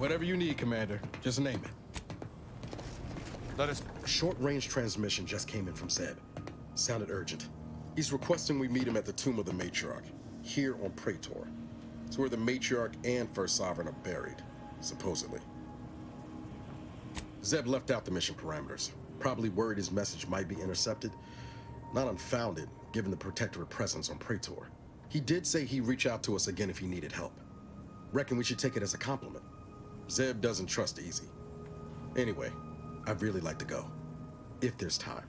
Whatever you need, Commander. Just name it. Let us... Short-range transmission just came in from Zeb. Sounded urgent. He's requesting we meet him at the tomb of the Matriarch, here on Praetor. It's where the Matriarch and First Sovereign are buried, supposedly. Zeb left out the mission parameters, probably worried his message might be intercepted. Not unfounded, given the Protectorate presence on Praetor. He did say he'd reach out to us again if he needed help. Reckon we should take it as a compliment. Zeb doesn't trust easy. Anyway, I'd really like to go, if there's time.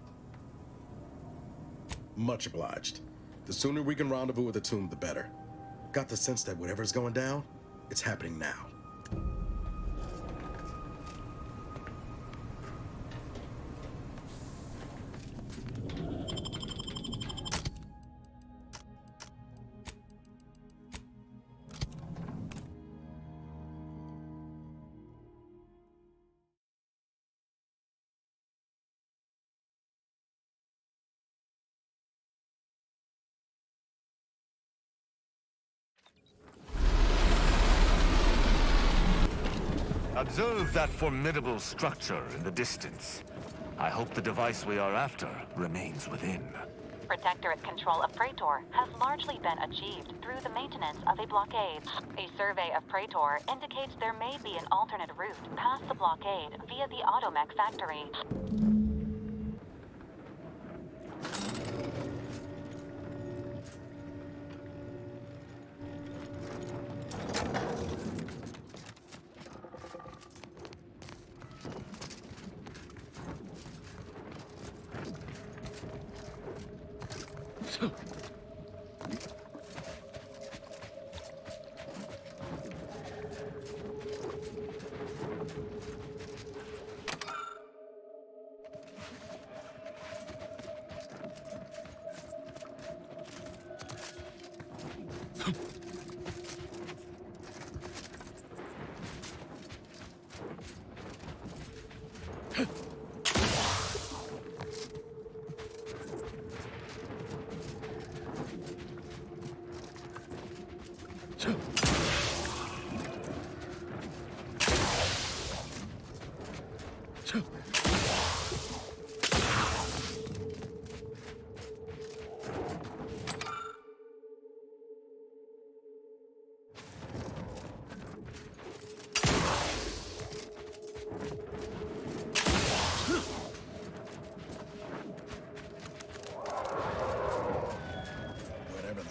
Much obliged. The sooner we can rendezvous at the tomb, the better. Got the sense that whatever's going down, it's happening now. Observe that formidable structure in the distance. I hope the device we are after remains within. Protectorate control of Praetor has largely been achieved through the maintenance of a blockade. A survey of Praetor indicates there may be an alternate route past the blockade via the automech factory.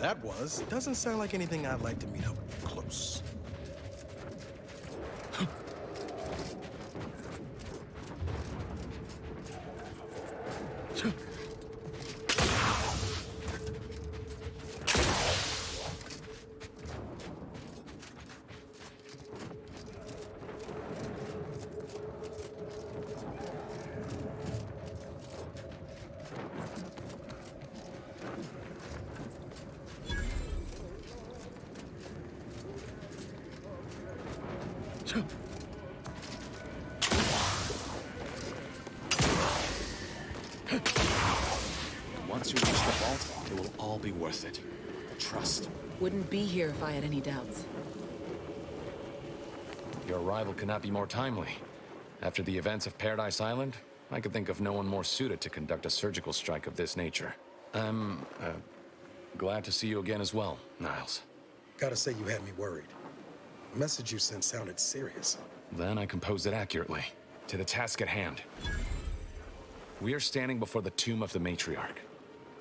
That was, doesn't sound like anything I'd like to meet up close. Once you reach the vault, it will all be worth it. Trust. Wouldn't be here if I had any doubts. Your arrival cannot be more timely. After the events of Paradise Island, I could think of no one more suited to conduct a surgical strike of this nature. I'm, glad to see you again as well, Niles. Gotta say you had me worried. The message you sent sounded serious. Then I composed it accurately. To the task at hand. We are standing before the tomb of the Matriarch.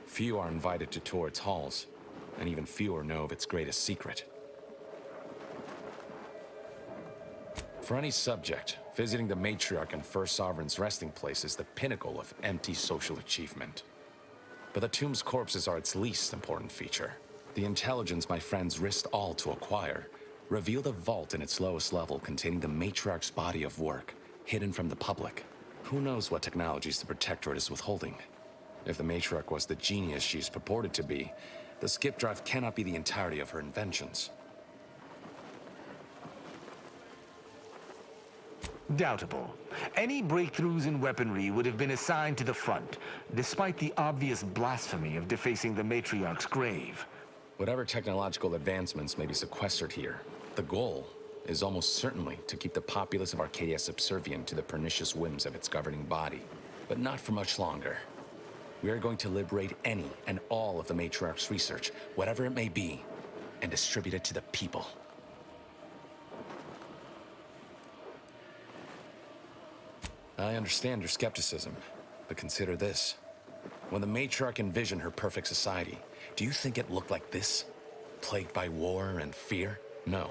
Few are invited to tour its halls, and even fewer know of its greatest secret. For any subject, visiting the Matriarch and First Sovereign's resting place is the pinnacle of empty social achievement. But the tomb's corpses are its least important feature. The intelligence my friends risked all to acquire revealed a vault in its lowest level containing the Matriarch's body of work, hidden from the public. Who knows what technologies the Protectorate is withholding? If the Matriarch was the genius she's purported to be, the skip drive cannot be the entirety of her inventions. Doubtable. Any breakthroughs in weaponry would have been assigned to the front, despite the obvious blasphemy of defacing the Matriarch's grave. Whatever technological advancements may be sequestered here, the goal is almost certainly to keep the populace of Arcadia subservient to the pernicious whims of its governing body. But not for much longer. We are going to liberate any and all of the Matriarch's research, whatever it may be, and distribute it to the people. I understand your skepticism, but consider this. When the Matriarch envisioned her perfect society, do you think it looked like this? Plagued by war and fear? No.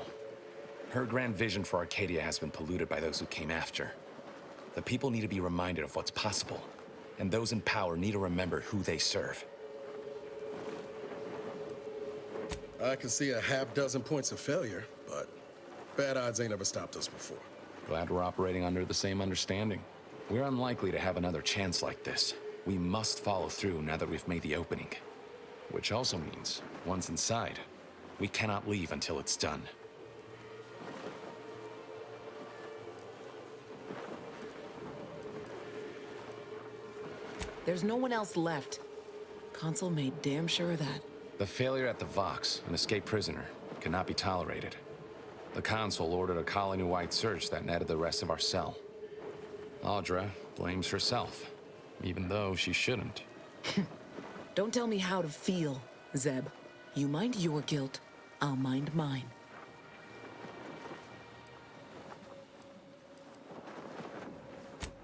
Her grand vision for Arcadia has been polluted by those who came after. The people need to be reminded of what's possible, and those in power need to remember who they serve. I can see a half dozen points of failure, but bad odds ain't ever stopped us before. Glad we're operating under the same understanding. We're unlikely to have another chance like this. We must follow through now that we've made the opening. Which also means, once inside, we cannot leave until it's done. There's no one else left. Consul made damn sure of that. The failure at the Vox, an escaped prisoner, cannot be tolerated. The Consul ordered a colony-wide search that netted the rest of our cell. Audra blames herself, even though she shouldn't. Don't tell me how to feel, Zeb. You mind your guilt, I'll mind mine.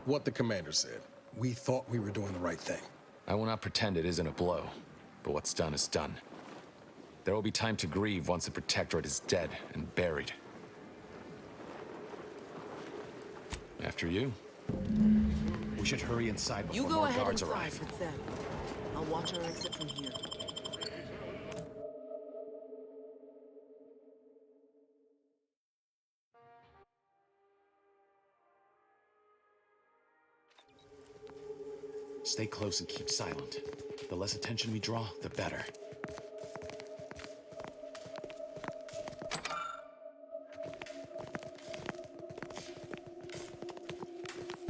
What the commander said. We thought we were doing the right thing. I will not pretend it isn't a blow, but what's done is done. There will be time to grieve once the Protectorate is dead and buried. After you. We should hurry inside before You go more ahead guards inside arrive. with Zeb. I'll watch our exit from here. Stay close and keep silent. The less attention we draw, the better.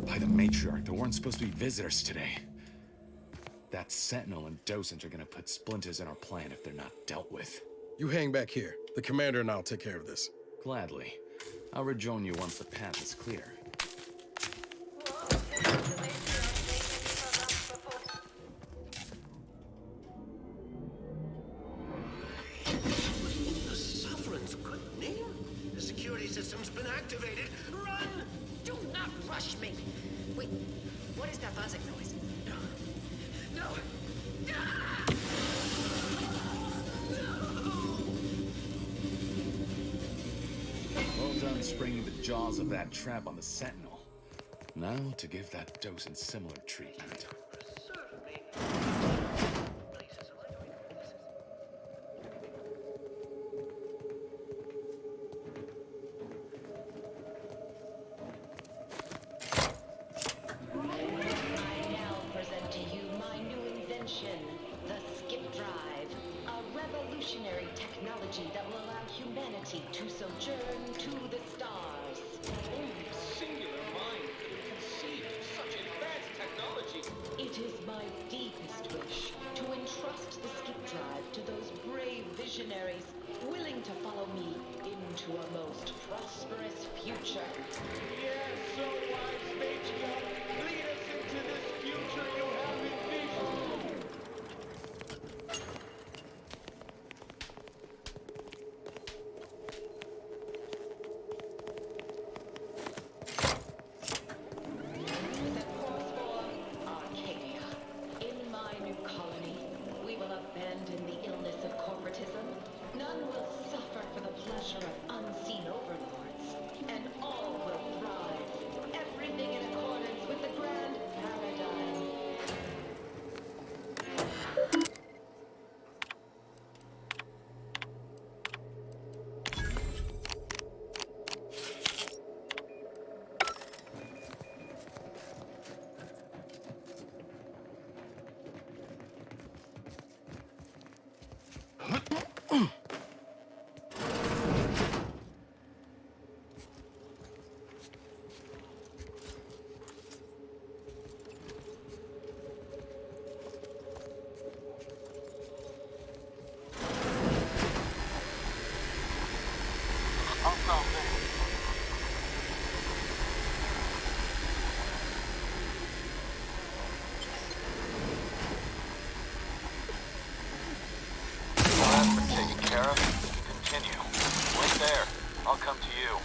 By the Matriarch, there weren't supposed to be visitors today. That Sentinel and Docent are gonna put splinters in our plan if they're not dealt with. You hang back here. The commander and I'll take care of this. Gladly. I'll rejoin you once the path is clear. The Sovereign's good name? The security system's been activated. Run! Do not rush me! Wait, what is that buzzing noise? No! Ah! Well done springing the jaws of that trap on the Sentinel. Now to give that Docent similar treatment. Serve me. Places am I going? I now present to you my new invention, the Skip Drive, a revolutionary technology that will allow humanity to sojourn to the stars. Only a singular mind could have conceived such advanced technology. It is my deepest wish to entrust the Skip Drive to those brave visionaries willing to follow me into a most prosperous future. Yes, so wise, Matriarch. Lead us into this future you have envisioned. Set course for Arcadia. In my new colony, we will abandon the illness of corporatism. None will suffer for the pleasure of unseen overlords. And all will thrive. Everything in accordance with the grand paradigm. Hostile move. care of, you can continue. Wait there. I'll come to you.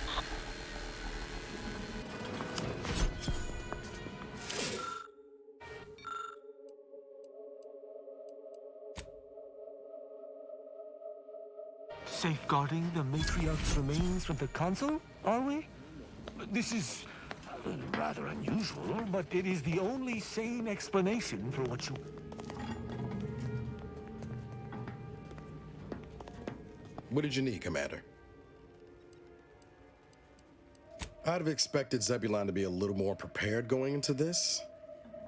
Safeguarding the Matriarch's remains from the Council, are we? This is rather unusual, but it is the only sane explanation for what you... What did you need, Commander? I'd have expected Zebulon to be a little more prepared going into this.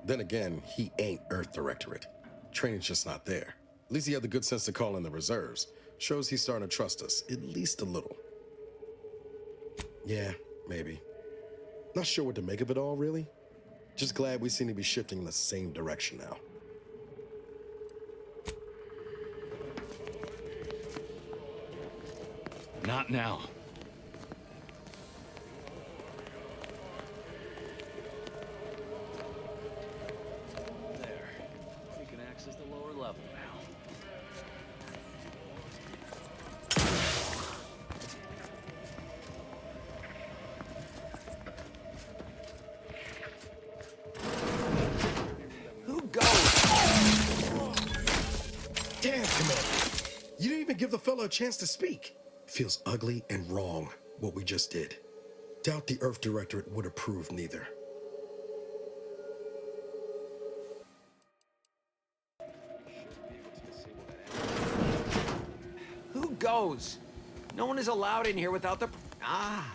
Then again, he ain't Earth Directorate. Training's just not there. At least he had the good sense to call in the reserves. Shows he's starting to trust us, at least a little. Yeah, maybe. Not sure what to make of it all, really. Just glad we seem to be shifting in the same direction now. Not now. There. We can access the lower level now. Who goes? Damn, Commander. You didn't even give the fellow a chance to speak. Feels ugly and wrong, what we just did. Doubt the Earth Directorate would approve neither. Who goes? No one is allowed in here without the... Ah,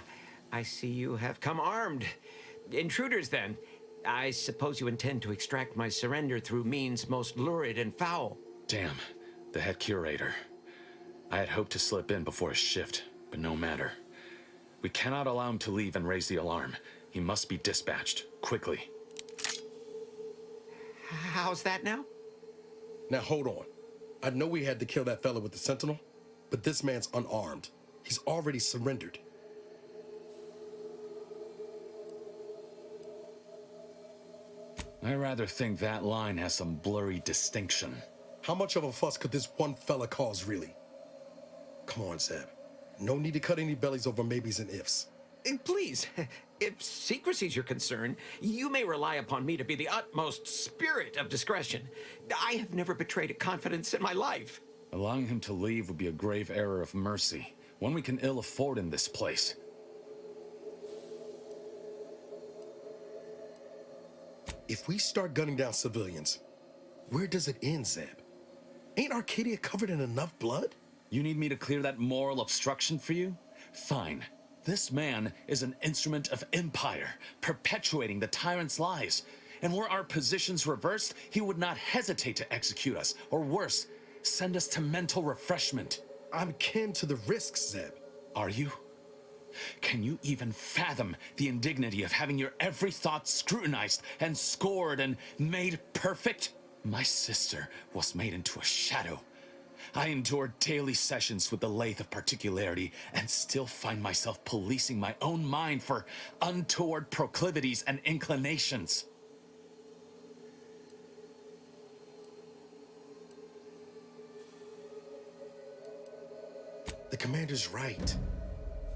I see you have come armed. Intruders, then. I suppose you intend to extract my surrender through means most lurid and foul. Damn, the head curator. I had hoped to slip in before his shift, but no matter. We cannot allow him to leave and raise the alarm. He must be dispatched, quickly. How's that now? Now hold on. I know we had to kill that fellow with the Sentinel, but this man's unarmed. He's already surrendered. I rather think that line has some blurry distinction. How much of a fuss could this one fella cause, really? Come on, Zeb. No need to cut any bellies over maybes and ifs. Please, if secrecy's your concern, you may rely upon me to be the utmost spirit of discretion. I have never betrayed a confidence in my life. Allowing him to leave would be a grave error of mercy, one we can ill afford in this place. If we start gunning down civilians, where does it end, Zeb? Ain't Arcadia covered in enough blood? You need me to clear that moral obstruction for you? Fine. This man is an instrument of empire, perpetuating the tyrant's lies. And were our positions reversed, he would not hesitate to execute us, or worse, send us to mental refreshment. I'm kin to the risks, Zeb. Are you? Can you even fathom the indignity of having your every thought scrutinized and scored and made perfect? My sister was made into a shadow. I endured daily sessions with the lathe of particularity and still find myself policing my own mind for untoward proclivities and inclinations. The commander's right.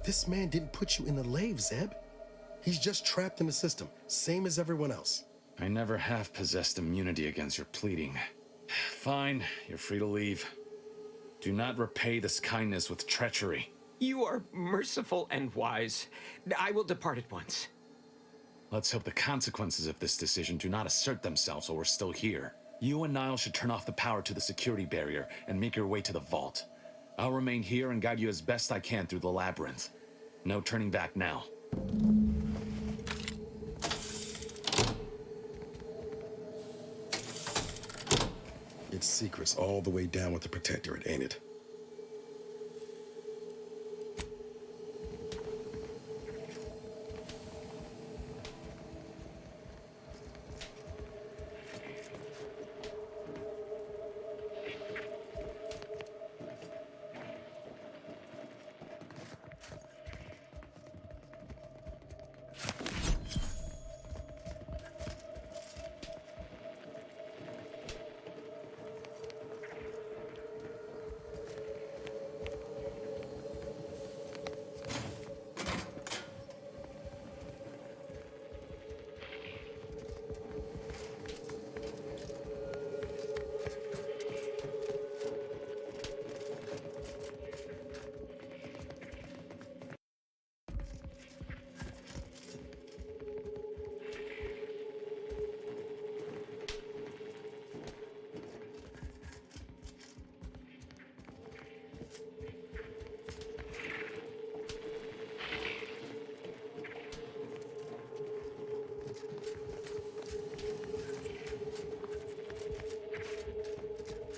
This man didn't put you in the lathe, Zeb. He's just trapped in the system, same as everyone else. I never have possessed immunity against your pleading. Fine, you're free to leave. Do not repay this kindness with treachery. You are merciful and wise. I will depart at once. Let's hope the consequences of this decision do not assert themselves while we're still here. You and Niles should turn off the power to the security barrier and make your way to the vault. I'll remain here and guide you as best I can through the labyrinth. No turning back now. It's secrets all the way down with the Protectorate, ain't it?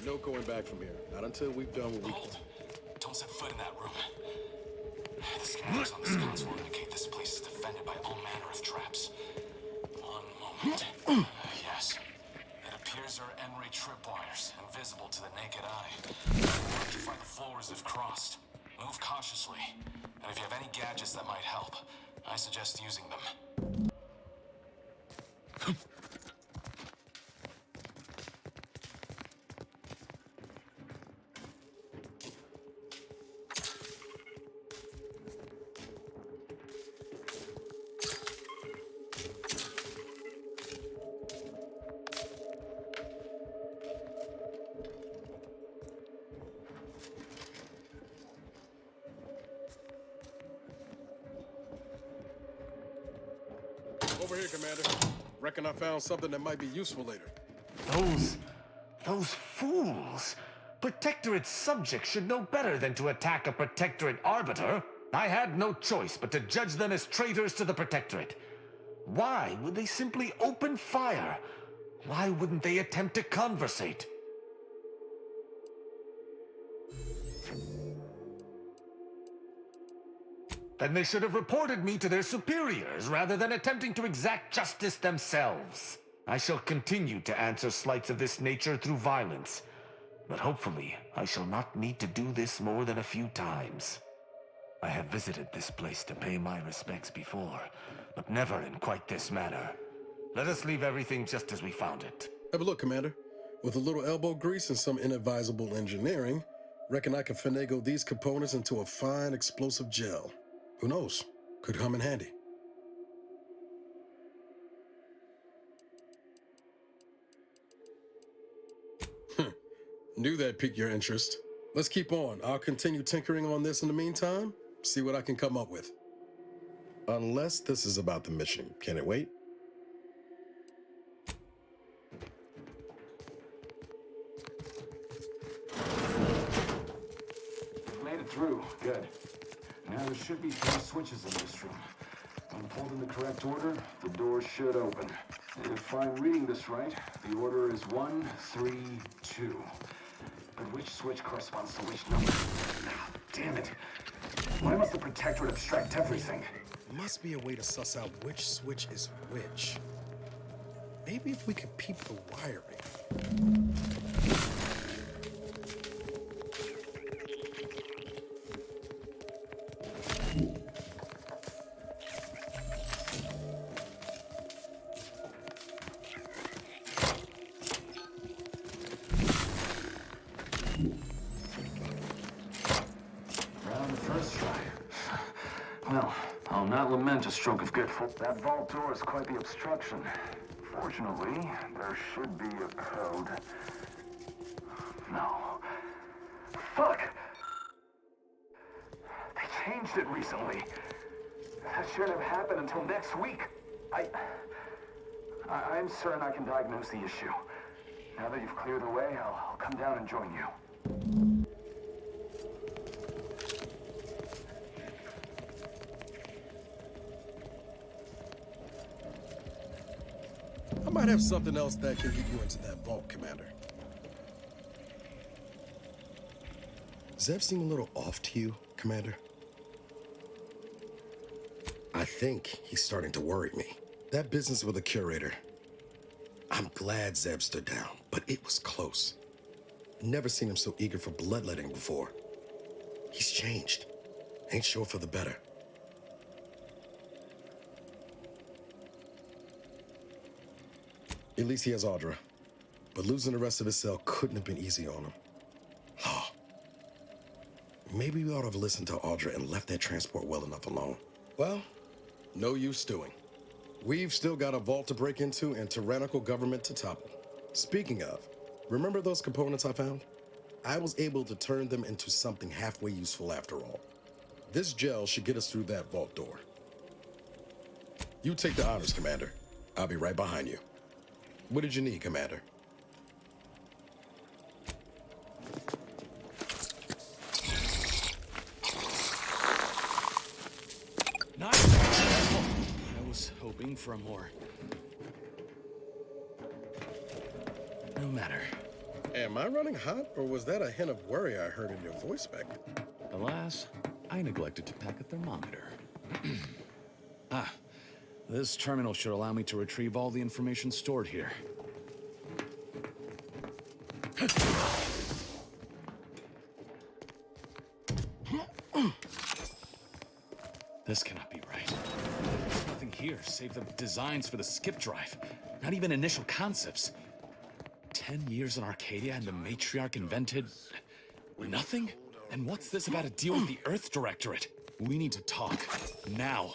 No going back from here. Not until we've done what we Hold! Don't set foot in that room. The scanners on this console indicate this place is defended by all manner of traps. One moment. Yes. It appears there are Enray tripwires, invisible to the naked eye. Once you find the floors have crossed, move cautiously. And if you have any gadgets that might help, I suggest using them. Over here, Commander. Reckon I found something that might be useful later. Those fools! Protectorate subjects should know better than to attack a Protectorate arbiter. I had no choice but to judge them as traitors to the Protectorate. Why would they simply open fire? Why wouldn't they attempt to conversate? Then they should have reported me to their superiors rather than attempting to exact justice themselves. I shall continue to answer slights of this nature through violence, but hopefully I shall not need to do this more than a few times. I have visited this place to pay my respects before, but never in quite this manner. Let us leave everything just as we found it. Have a look, Commander. With a little elbow grease and some inadvisable engineering, reckon I can finagle these components into a fine explosive gel. Who knows? Could come in handy. Knew that piqued your interest. Let's keep on. I'll continue tinkering on this in the meantime, see what I can come up with. Unless this is about the mission. Can it wait? Made it through. Good. Now there should be 3 switches in this room. When pulled in the correct order, the door should open. If I'm reading this right, the order is 1, 3, 2. But which switch corresponds to which number? Ah, damn it. Why must the Protectorate abstract everything? Must be a way to suss out which switch is which. Maybe if we could peep the wiring. Well, I'll not lament a stroke of good fortune. That vault door is quite the obstruction. Fortunately, there should be a code. No. Fuck! They changed it recently. That shouldn't have happened until next week. I'm certain I can diagnose the issue. Now that you've cleared the way, I'll come down and join you. I might have something else that can get you into that vault, Commander. Zeb seem a little off to you, Commander? I think he's starting to worry me. That business with the curator. I'm glad Zeb stood down, but it was close. Never seen him so eager for bloodletting before. He's changed. Ain't sure for the better. At least he has Audra. But losing the rest of his cell couldn't have been easy on him. Oh. Maybe we ought to have listened to Audra and left that transport well enough alone. Well, no use stewing. We've still got a vault to break into and tyrannical government to topple. Speaking of, remember those components I found? I was able to turn them into something halfway useful after all. This gel should get us through that vault door. You take the honors, Commander. I'll be right behind you. What did you need, Commander? Nice! I was hoping for more. No matter. Am I running hot, or was that a hint of worry I heard in your voice back there? Alas, I neglected to pack a thermometer. This terminal should allow me to retrieve all the information stored here. This cannot be right. There's nothing here save the designs for the skip drive. Not even initial concepts. 10 years in Arcadia and the Matriarch invented... nothing? And what's this about a deal with the Earth Directorate? We need to talk. Now.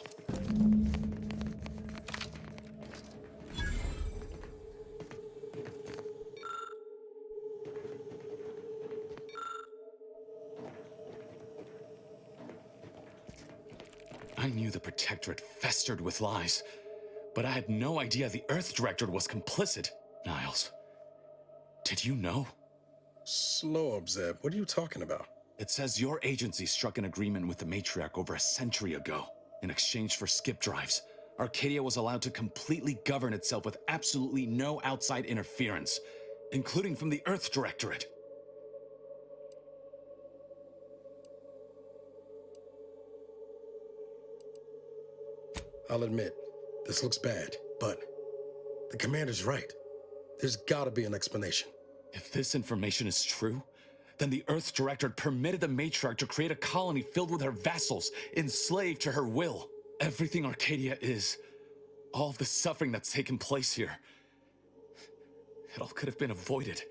I knew the Protectorate festered with lies, but I had no idea the Earth Directorate was complicit. Niles, did you know? Slow up, Zeb. What are you talking about? It says your agency struck an agreement with the Matriarch over a century ago. In exchange for skip drives, Arcadia was allowed to completely govern itself with absolutely no outside interference, including from the Earth Directorate. I'll admit, this looks bad, but the commander's right. There's gotta be an explanation. If this information is true, then the Earth Directorate permitted the Matriarch to create a colony filled with her vassals, enslaved to her will. Everything Arcadia is, all of the suffering that's taken place here, it all could have been avoided.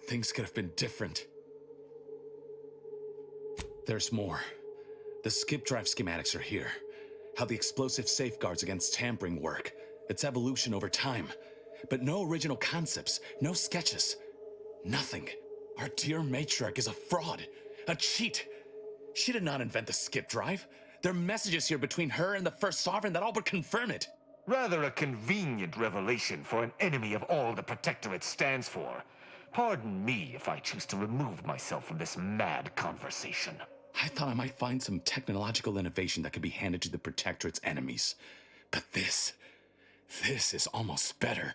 Things could have been different. There's more. The skip drive schematics are here. How the explosive safeguards against tampering work, its evolution over time. But no original concepts, no sketches, nothing. Our dear Matriarch is a fraud, a cheat. She did not invent the skip drive. There are messages here between her and the First Sovereign that all but confirm it. Rather a convenient revelation for an enemy of all the Protectorate stands for. Pardon me if I choose to remove myself from this mad conversation. I thought I might find some technological innovation that could be handed to the Protectorate's enemies. But this is almost better.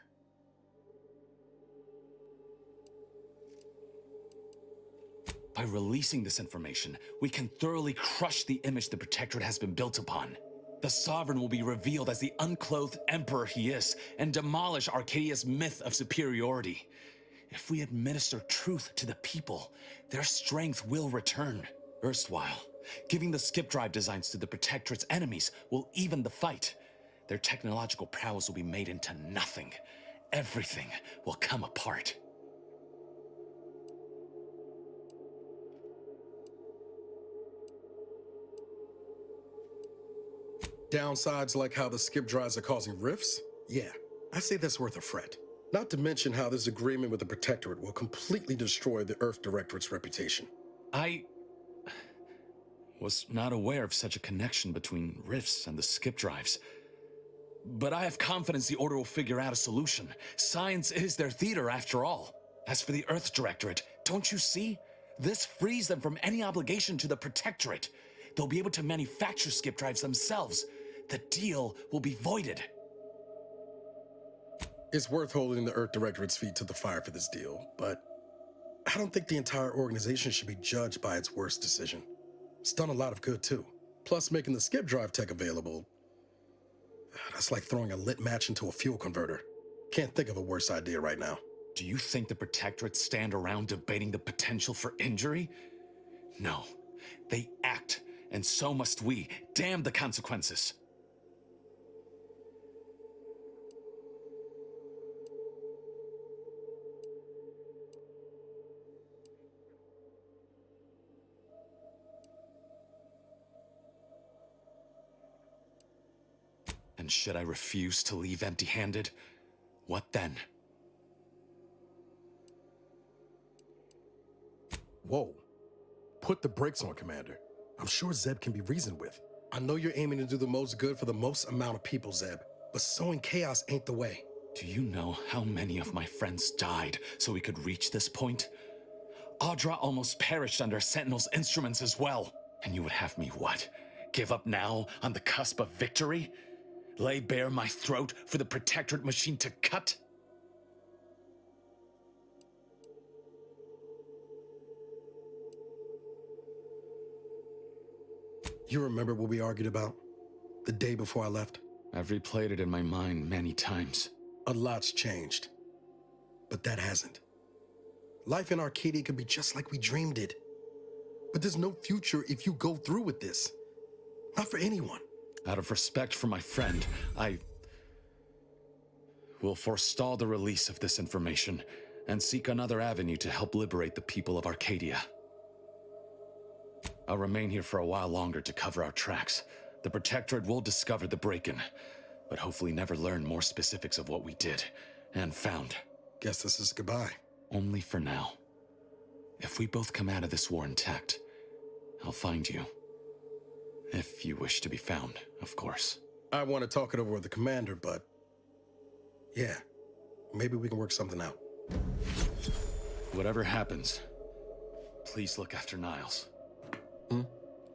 By releasing this information, we can thoroughly crush the image the Protectorate has been built upon. The Sovereign will be revealed as the unclothed emperor he is, and demolish Arcadia's myth of superiority. If we administer truth to the people, their strength will return. Erstwhile, giving the skip drive designs to the Protectorate's enemies will even the fight. Their technological prowess will be made into nothing. Everything will come apart. Downsides like how the skip drives are causing rifts? Yeah, I say that's worth a fret. Not to mention how this agreement with the Protectorate will completely destroy the Earth Directorate's reputation. I was not aware of such a connection between rifts and the skip drives. But I have confidence the Order will figure out a solution. Science is their theater, after all. As for the Earth Directorate, don't you see? This frees them from any obligation to the Protectorate. They'll be able to manufacture skip drives themselves. The deal will be voided. It's worth holding the Earth Directorate's feet to the fire for this deal, but I don't think the entire organization should be judged by its worst decision. It's done a lot of good, too. Plus, making the skip drive tech available, that's like throwing a lit match into a fuel converter. Can't think of a worse idea right now. Do you think the Protectorate stand around debating the potential for injury? No. They act, and so must we. Damn the consequences. And should I refuse to leave empty-handed, what then? Whoa. Put the brakes on, Commander. I'm sure Zeb can be reasoned with. I know you're aiming to do the most good for the most amount of people, Zeb, but sowing chaos ain't the way. Do you know how many of my friends died so we could reach this point? Audra almost perished under Sentinel's instruments as well. And you would have me what? Give up now on the cusp of victory? Lay bare my throat for the Protectorate machine to cut? You remember what we argued about the day before I left? I've replayed it in my mind many times. A lot's changed, but that hasn't. Life in Arcadia could be just like we dreamed it. But there's no future if you go through with this. Not for anyone. Out of respect for my friend, I will forestall the release of this information and seek another avenue to help liberate the people of Arcadia. I'll remain here for a while longer to cover our tracks. The Protectorate will discover the break-in, but hopefully never learn more specifics of what we did and found. Guess this is goodbye. Only for now. If we both come out of this war intact, I'll find you. If you wish to be found, of course. I want to talk it over with the commander, but yeah, maybe we can work something out. Whatever happens, please look after Niles.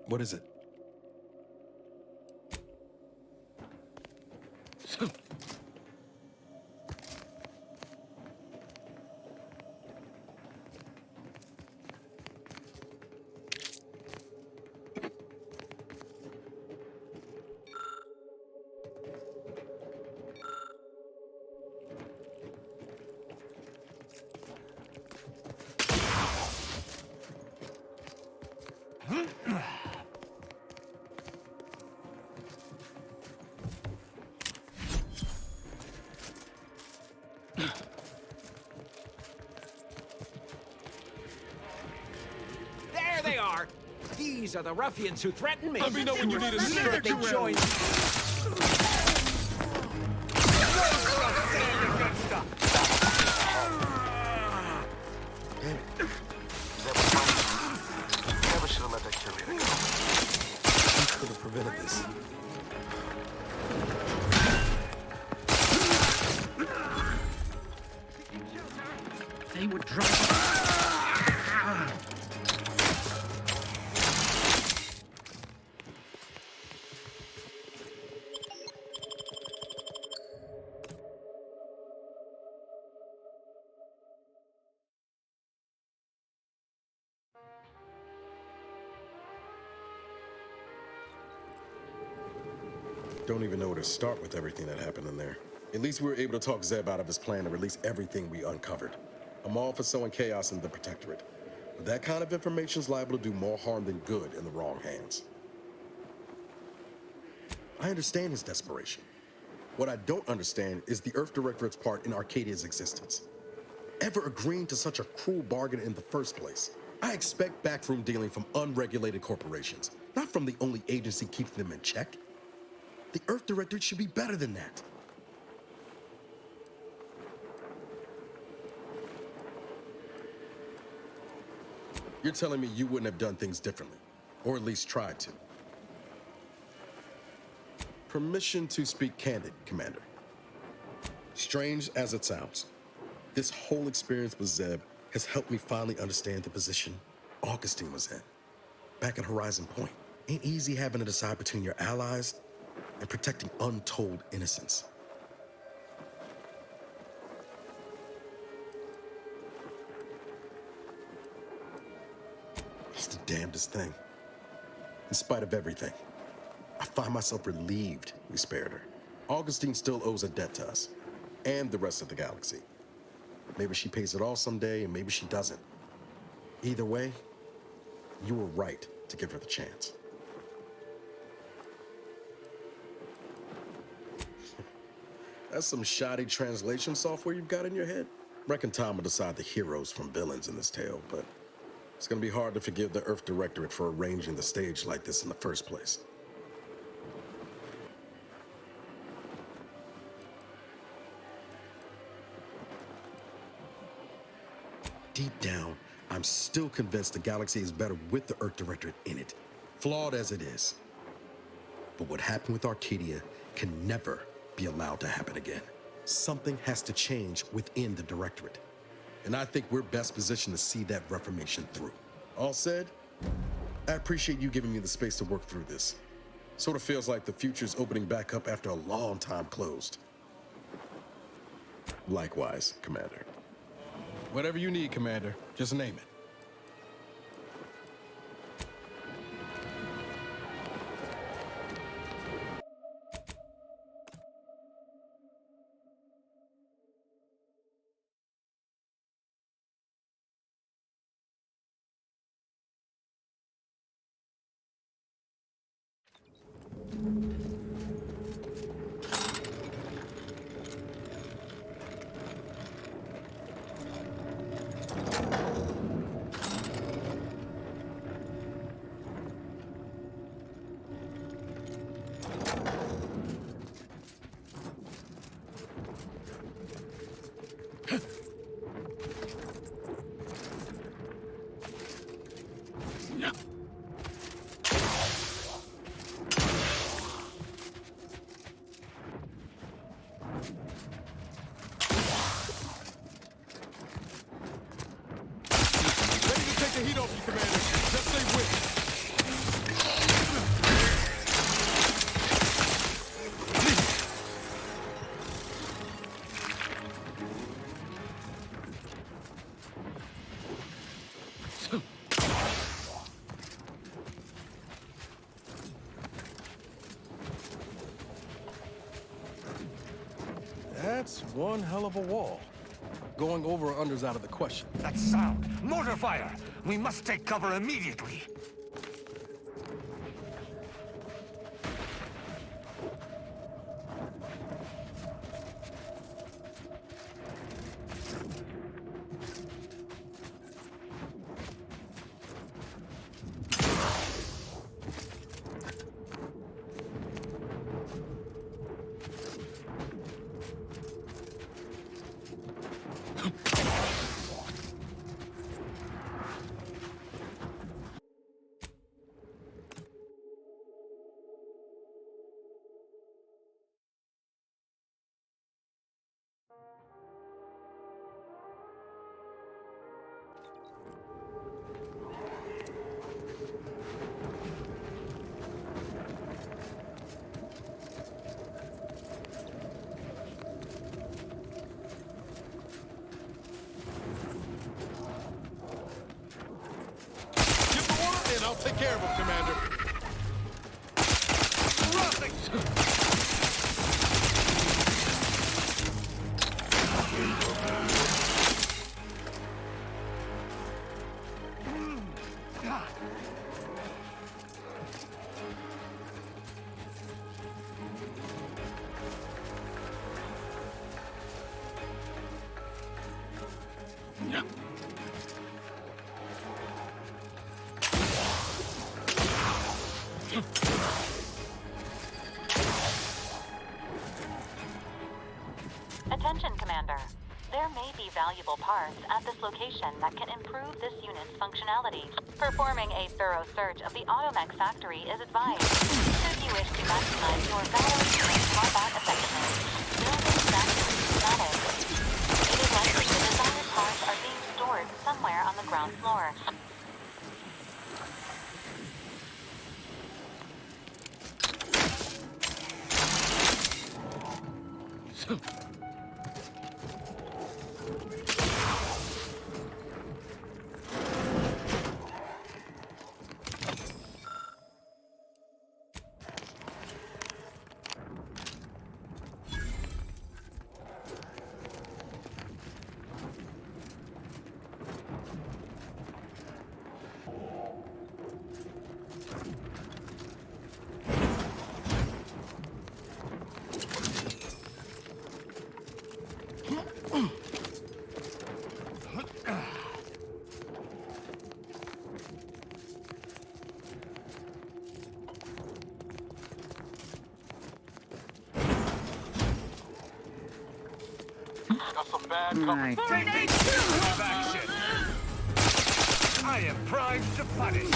What is it? There they are! These are the ruffians who threatened me. Let me know when you need a stretch. They joined. Never should have let that curator go. We could have prevented this. They would drive. Don't even know where to start with everything that happened in there. At least we were able to talk Zeb out of his plan to release everything we uncovered. I'm all for sowing chaos in the Protectorate, but that kind of information is liable to do more harm than good in the wrong hands. I understand his desperation. What I don't understand is the Earth Directorate's part in Arcadia's existence. Ever agreeing to such a cruel bargain in the first place? I expect backroom dealing from unregulated corporations, not from the only agency keeping them in check. The Earth Directorate should be better than that. You're telling me you wouldn't have done things differently, or at least tried to. Permission to speak candid, Commander. Strange as it sounds, this whole experience with Zeb has helped me finally understand the position Augustine was in. Back at Horizon Point, ain't easy having to decide between your allies and protecting untold innocence. It's the damnedest thing. In spite of everything, I find myself relieved we spared her. Augustine still owes a debt to us, and the rest of the galaxy. Maybe she pays it all someday, and maybe she doesn't. Either way, you were right to give her the chance. That's some shoddy translation software you've got in your head. Reckon time will decide the heroes from villains in this tale, but it's gonna be hard to forgive the Earth Directorate for arranging the stage like this in the first place. Deep down, I'm still convinced the galaxy is better with the Earth Directorate in it, flawed as it is. But what happened with Arcadia can never be allowed to happen again. Something has to change within the Directorate. And I think we're best positioned to see that reformation through. All said, I appreciate you giving me the space to work through this. Sort of feels like the future's opening back up after a long time closed. Likewise, Commander. Whatever you need, Commander, just name it. one hell of a wall. Going over or under's out of the question. That sound! Mortar fire! We must take cover immediately! I'll take care of him, Commander. Attention, Commander. There may be valuable parts at this location that can improve this unit's functionality. Performing a thorough search of the automech factory is advised. Should you wish to maximize your value-trained combat effectiveness, building factory status. It is likely the desired parts are being stored somewhere on the ground floor. Got some bad company. Take action! I am primed to punish.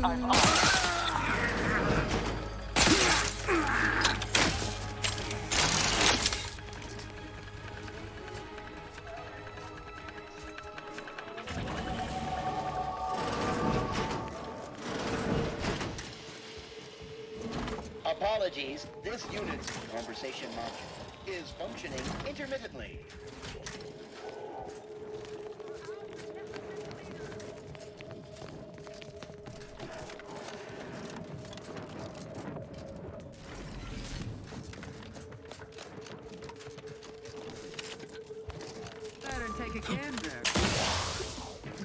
I'm on. Apologies, this unit's conversation module is functioning intermittently. Better take a gander.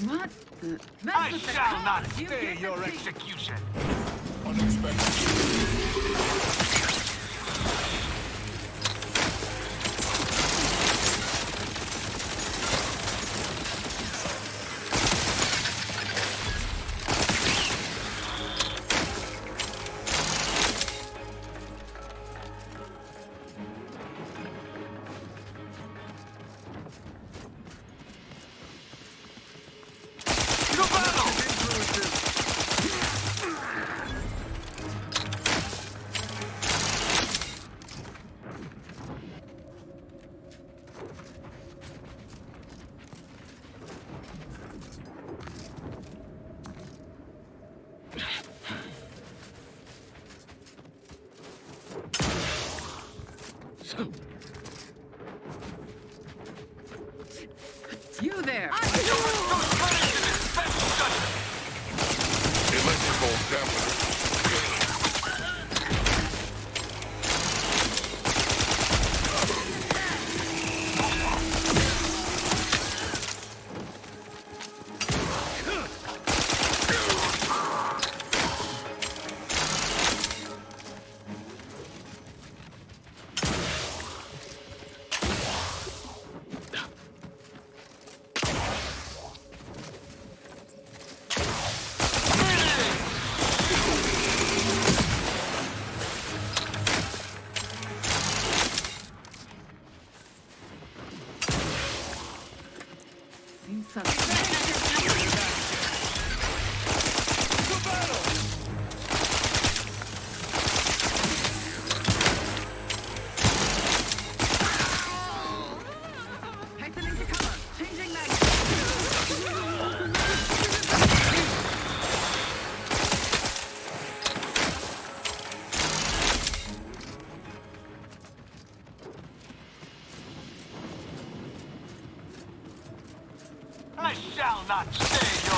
What the? I shall not stay your execution. Unexpected.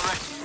ready.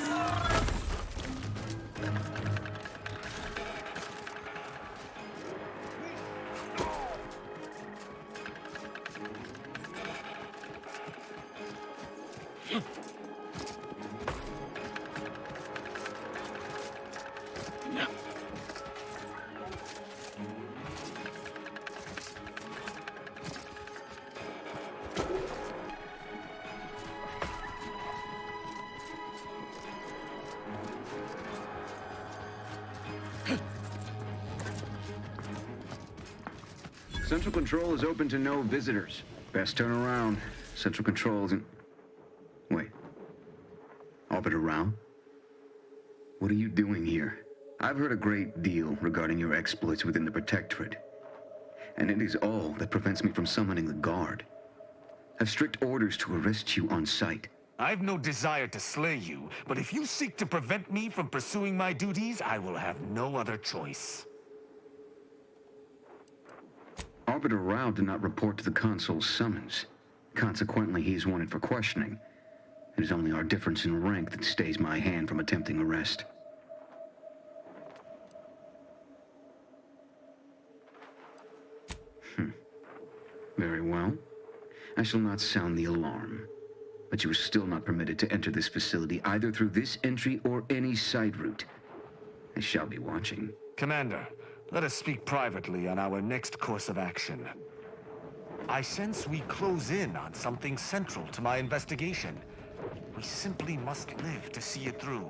Central Control is open to no visitors. Best turn around. Central Control isn't... Wait. Orbiter Rao? What are you doing here? I've heard a great deal regarding your exploits within the Protectorate. And it is all that prevents me from summoning the Guard. I've strict orders to arrest you on sight. I've no desire to slay you, but if you seek to prevent me from pursuing my duties, I will have no other choice. Arbiter Rao did not report to the Consul's summons. Consequently, he is wanted for questioning. It is only our difference in rank that stays my hand from attempting arrest. Very well. I shall not sound the alarm. But you are still not permitted to enter this facility either through this entry or any side route. I shall be watching. Commander, let us speak privately on our next course of action. I sense we close in on something central to my investigation. We simply must live to see it through.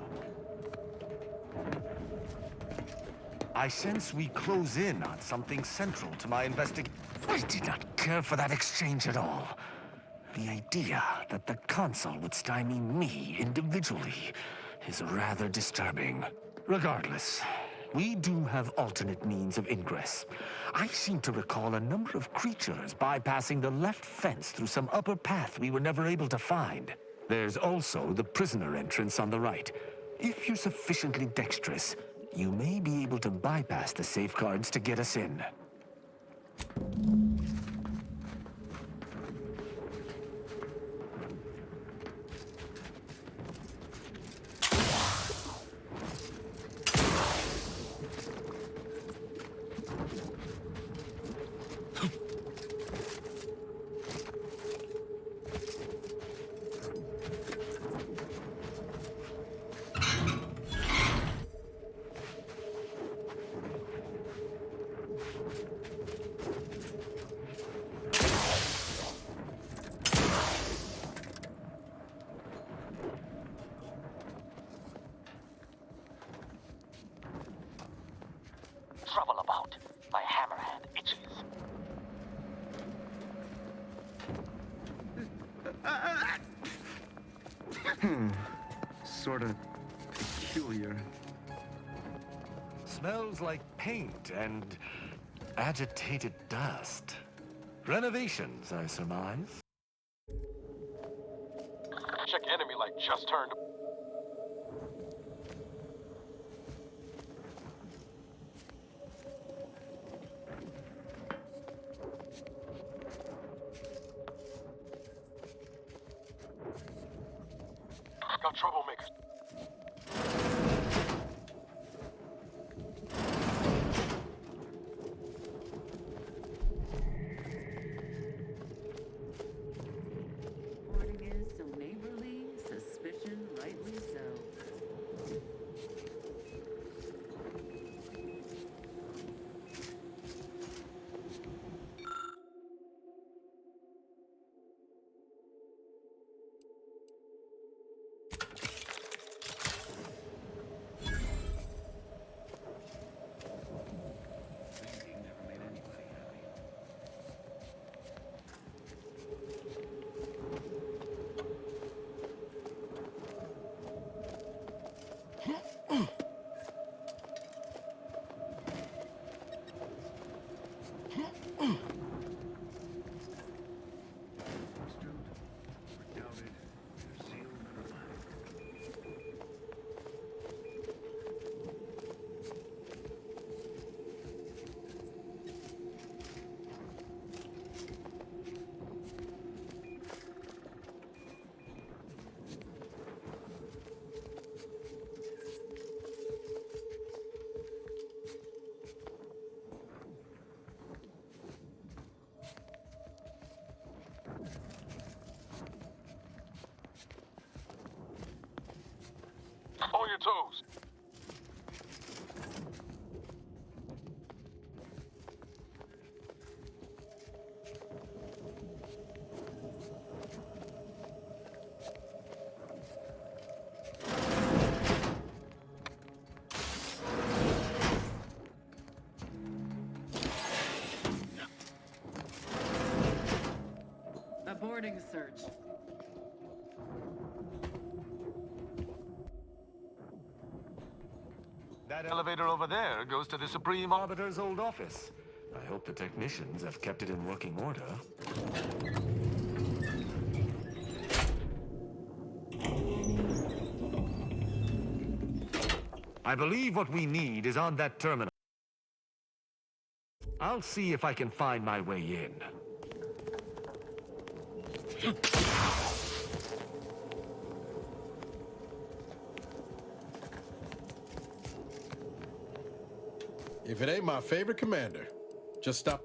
I sense we close in on something central to my investigation. I did not care for that exchange at all. The idea that the Consul would stymie me individually is rather disturbing. Regardless, we do have alternate means of ingress. I seem to recall a number of creatures bypassing the left fence through some upper path we were never able to find. There's also the prisoner entrance on the right. If you're sufficiently dexterous, you may be able to bypass the safeguards to get us in. Trouble about. My hammerhand itches. Sorta peculiar. Smells like paint and agitated dust. Renovations, I surmise. Check enemy light just turned. Got troublemakers. Morning is so neighborly, suspicion rightly so. toes. Aborting search. That elevator over there goes to the Supreme Arbiter's old office. I hope the technicians have kept it in working order. I believe what we need is on that terminal. I'll see if I can find my way in. If it ain't my favorite commander, just stop.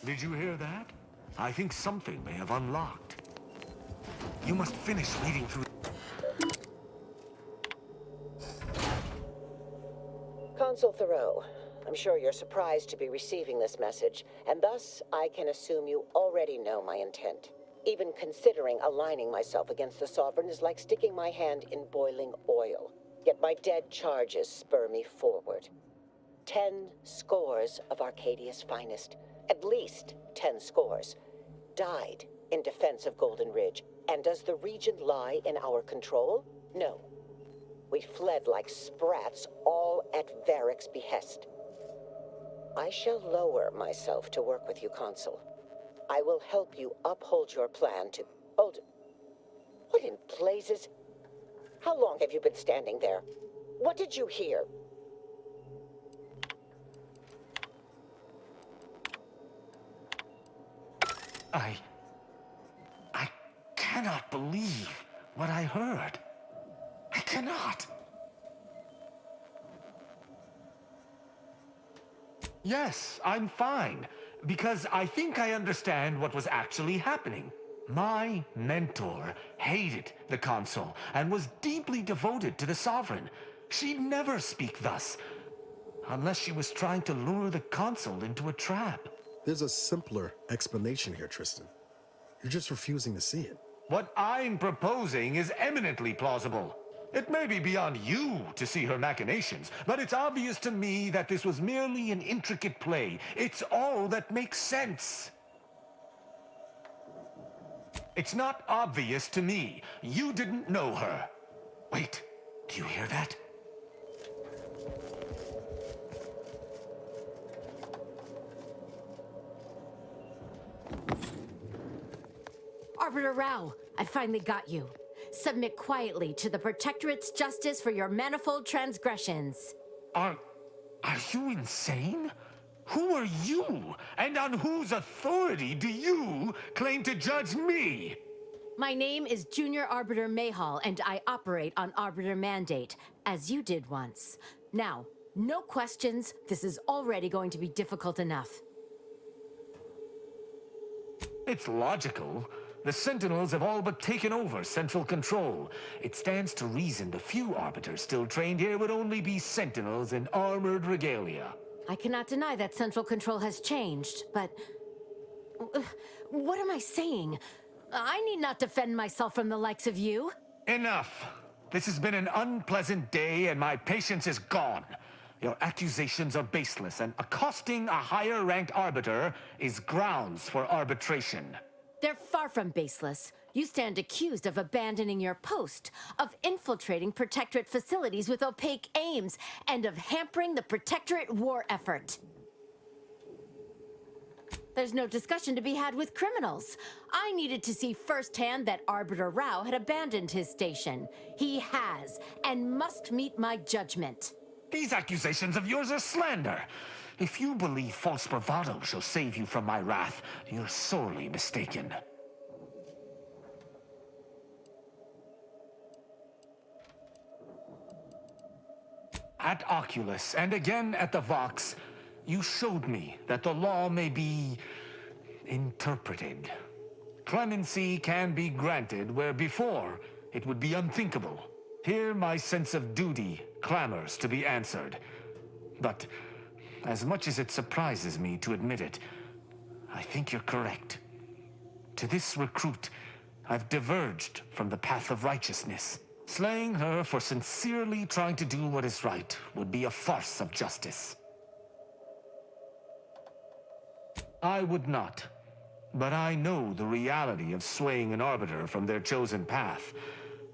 Did you hear that? I think something may have unlocked. You must finish reading through. Consul Thoreau, I'm sure you're surprised to be receiving this message, and thus I can assume you already know my intent. Even considering aligning myself against the Sovereign is like sticking my hand in boiling oil. Yet my dead charges spur me forward. 10 scores of Arcadia's finest, at least 10 scores, died in defense of Golden Ridge. And does the region lie in our control? No. We fled like sprats, all at Varric's behest. I shall lower myself to work with you, Consul. I will help you uphold your plan to... Hold... What in blazes? How long have you been standing there? What did you hear? I cannot believe what I heard. I cannot. Yes, I'm fine, because I think I understand what was actually happening. My mentor hated the Consul and was deeply devoted to the Sovereign. She'd never speak thus, unless she was trying to lure the Consul into a trap. There's a simpler explanation here, Tristan. You're just refusing to see it. What I'm proposing is eminently plausible. It may be beyond you to see her machinations, but it's obvious to me that this was merely an intricate play. It's all that makes sense. It's not obvious to me. You didn't know her. Wait, do you hear that? Arbiter Rao, I finally got you. Submit quietly to the Protectorate's justice for your manifold transgressions. Are you insane? Who are you? And on whose authority do you claim to judge me? My name is Junior Arbiter Mayhall, and I operate on Arbiter Mandate, as you did once. Now, no questions. This is already going to be difficult enough. It's logical. The Sentinels have all but taken over central control. It stands to reason the few Arbiters still trained here would only be Sentinels in armored regalia. I cannot deny that central control has changed, but... what am I saying? I need not defend myself from the likes of you. Enough! This has been an unpleasant day, and my patience is gone. Your accusations are baseless, and accosting a higher-ranked Arbiter is grounds for arbitration. They're far from baseless. You stand accused of abandoning your post, of infiltrating Protectorate facilities with opaque aims, and of hampering the Protectorate war effort. There's no discussion to be had with criminals. I needed to see firsthand that Arbiter Rao had abandoned his station. He has, and must meet my judgment. These accusations of yours are slander. If you believe false bravado shall save you from my wrath, you're sorely mistaken. At Oculus, and again at the Vox, you showed me that the law may be interpreted. Clemency can be granted where before it would be unthinkable. Here my sense of duty clamors to be answered. But as much as it surprises me to admit it, I think you're correct. To this recruit, I've diverged from the path of righteousness. Slaying her for sincerely trying to do what is right would be a farce of justice. I would not, but I know the reality of swaying an arbiter from their chosen path.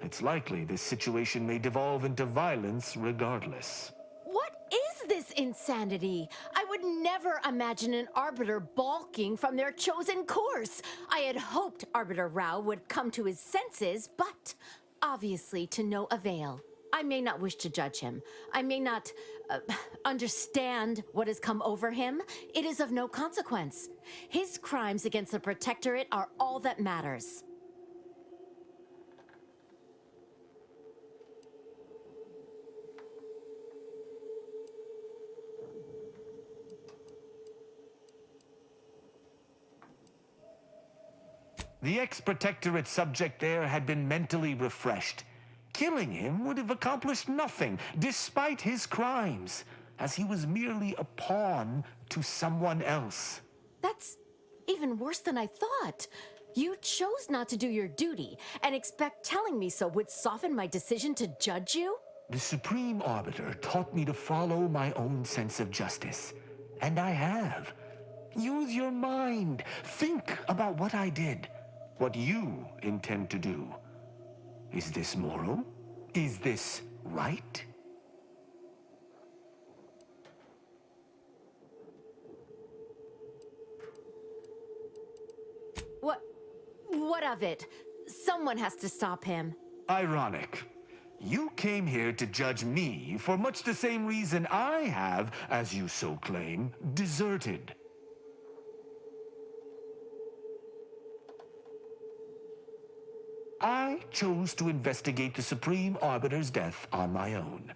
It's likely this situation may devolve into violence regardless. What is this insanity? I would never imagine an Arbiter balking from their chosen course. I had hoped Arbiter Rao would come to his senses, but obviously to no avail. I may not wish to judge him. I may not understand what has come over him. It is of no consequence. His crimes against the Protectorate are all that matters. The ex-Protectorate subject there had been mentally refreshed. Killing him would have accomplished nothing, despite his crimes, as he was merely a pawn to someone else. That's even worse than I thought. You chose not to do your duty, and expect telling me so would soften my decision to judge you? The Supreme Arbiter taught me to follow my own sense of justice, and I have. Use your mind. Think about what I did, what you intend to do. Is this moral? Is this right? What of it? Someone has to stop him. Ironic. You came here to judge me for much the same reason I have, as you so claim, deserted. I chose to investigate the Supreme Arbiter's death on my own.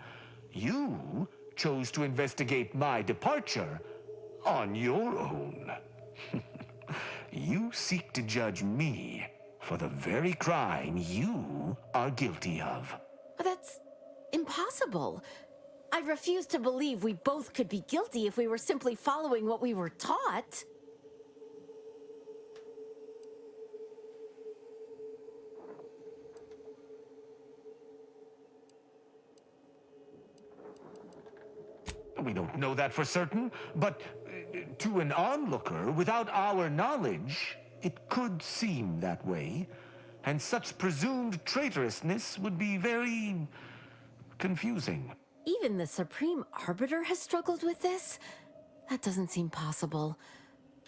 You chose to investigate my departure on your own. You seek to judge me for the very crime you are guilty of. That's impossible. I refuse to believe we both could be guilty if we were simply following what we were taught. We don't know that for certain, but to an onlooker, without our knowledge, it could seem that way. And such presumed traitorousness would be very confusing. Even the Supreme Arbiter has struggled with this? That doesn't seem possible.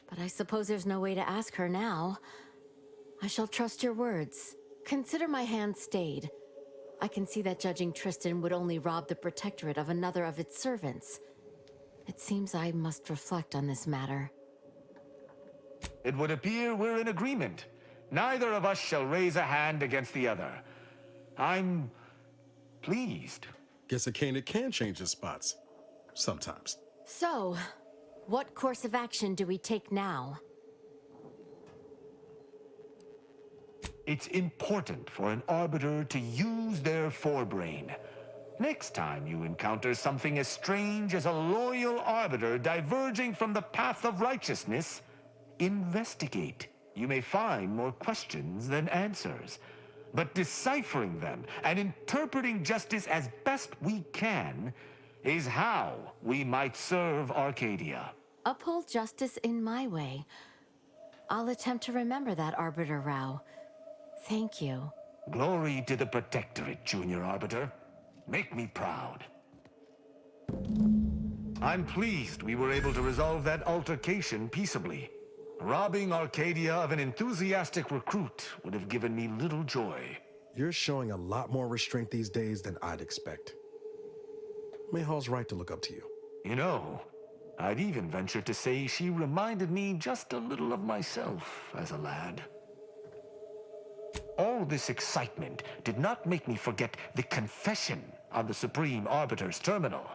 But I suppose there's no way to ask her now. I shall trust your words. Consider my hand stayed. I can see that judging Tristan would only rob the Protectorate of another of its servants. It seems I must reflect on this matter. It would appear we're in agreement. Neither of us shall raise a hand against the other. I'm pleased. Guess a candidate can change his spots. Sometimes. So, what course of action do we take now? It's important for an arbiter to use their forebrain. Next time you encounter something as strange as a loyal arbiter diverging from the path of righteousness, investigate. You may find more questions than answers. But deciphering them and interpreting justice as best we can is how we might serve Arcadia. Uphold justice in my way. I'll attempt to remember that, Arbiter Rao. Thank you. Glory to the Protectorate, Junior Arbiter. Make me proud. I'm pleased we were able to resolve that altercation peaceably. Robbing Arcadia of an enthusiastic recruit would have given me little joy. You're showing a lot more restraint these days than I'd expect. Mayhall's right to look up to you. You know, I'd even venture to say she reminded me just a little of myself as a lad. All this excitement did not make me forget the confession on the Supreme Arbiter's terminal.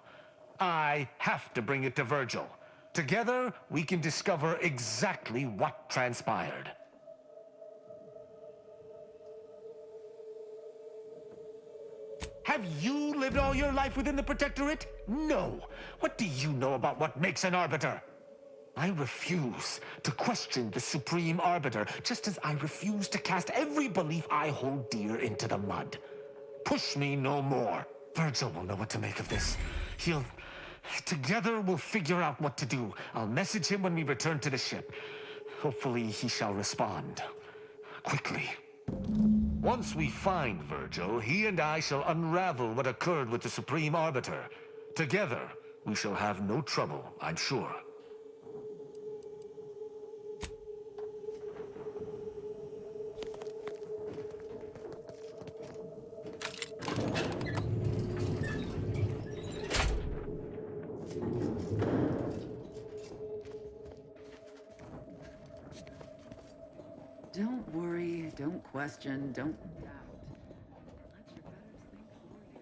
I have to bring it to Virgil. Together, we can discover exactly what transpired. Have you lived all your life within the Protectorate? No. What do you know about what makes an Arbiter? I refuse to question the Supreme Arbiter, just as I refuse to cast every belief I hold dear into the mud. Push me no more. Virgil will know what to make of this. Together we'll figure out what to do. I'll message him when we return to the ship. Hopefully he shall respond. Quickly. Once we find Virgil, he and I shall unravel what occurred with the Supreme Arbiter. Together, we shall have no trouble, I'm sure. Don't worry, don't question, don't doubt. Let your betters think for you.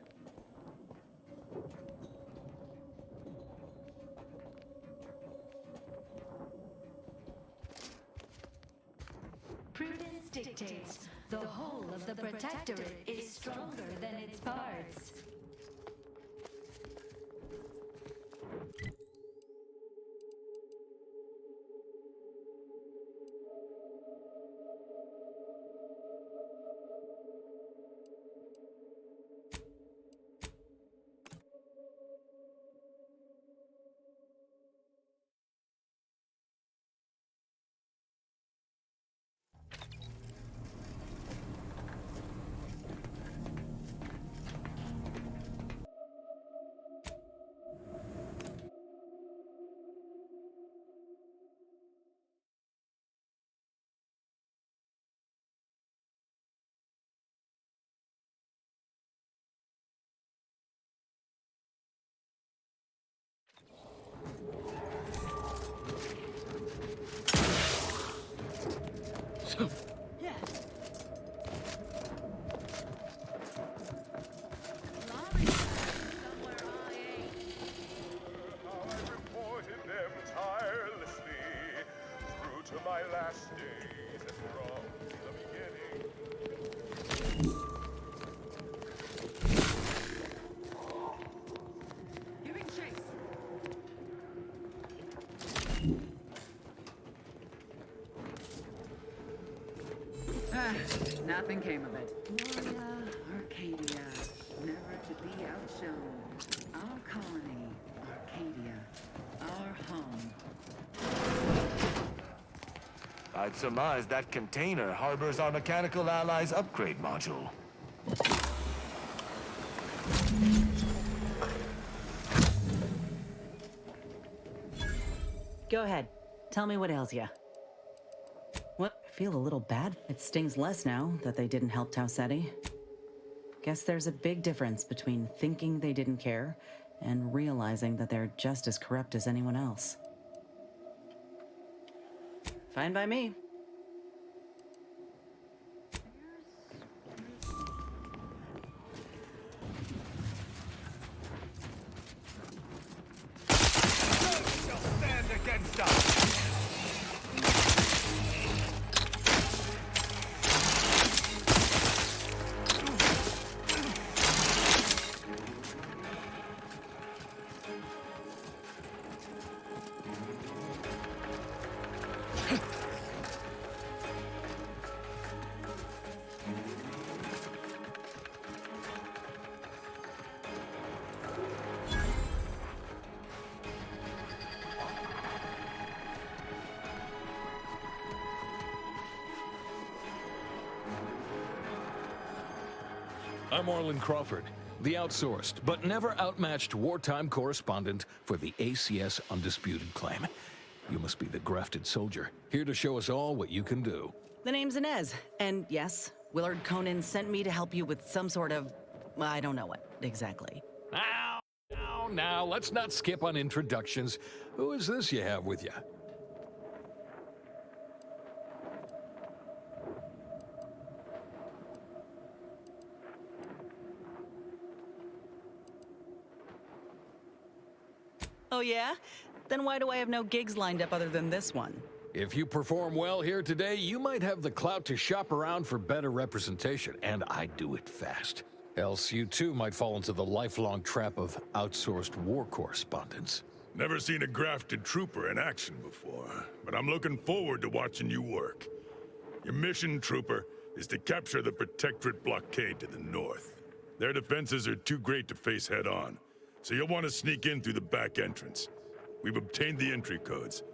Prudence dictates the whole of the Protectorate is stronger than its parts. My last days and from the beginning. Giving chase. Nothing came of it. Gloria, Arcadia, never to be outshone. Our colony, Arcadia, our home. I'd surmise that container harbors our mechanical allies' upgrade module. Go ahead. Tell me what ails ya. What? I feel a little bad. It stings less now that they didn't help Tausetti. Guess there's a big difference between thinking they didn't care and realizing that they're just as corrupt as anyone else. Fine by me. Stand against us! I'm Orlin Crawford, the outsourced but never outmatched wartime correspondent for the ACS Undisputed Claim. You must be the grafted soldier, here to show us all what you can do. The name's Inez, and yes, Willard Conan sent me to help you with some sort of... I don't know what exactly. Now, let's not skip on introductions. Who is this you have with you? Oh yeah? Then why do I have no gigs lined up other than this one? If you perform well here today, you might have the clout to shop around for better representation, and I'd do it fast. Else you too might fall into the lifelong trap of outsourced war correspondence. Never seen a grafted trooper in action before, but I'm looking forward to watching you work. Your mission, trooper, is to capture the Protectorate blockade to the north. Their defenses are too great to face head-on, so you'll want to sneak in through the back entrance. We've obtained the entry codes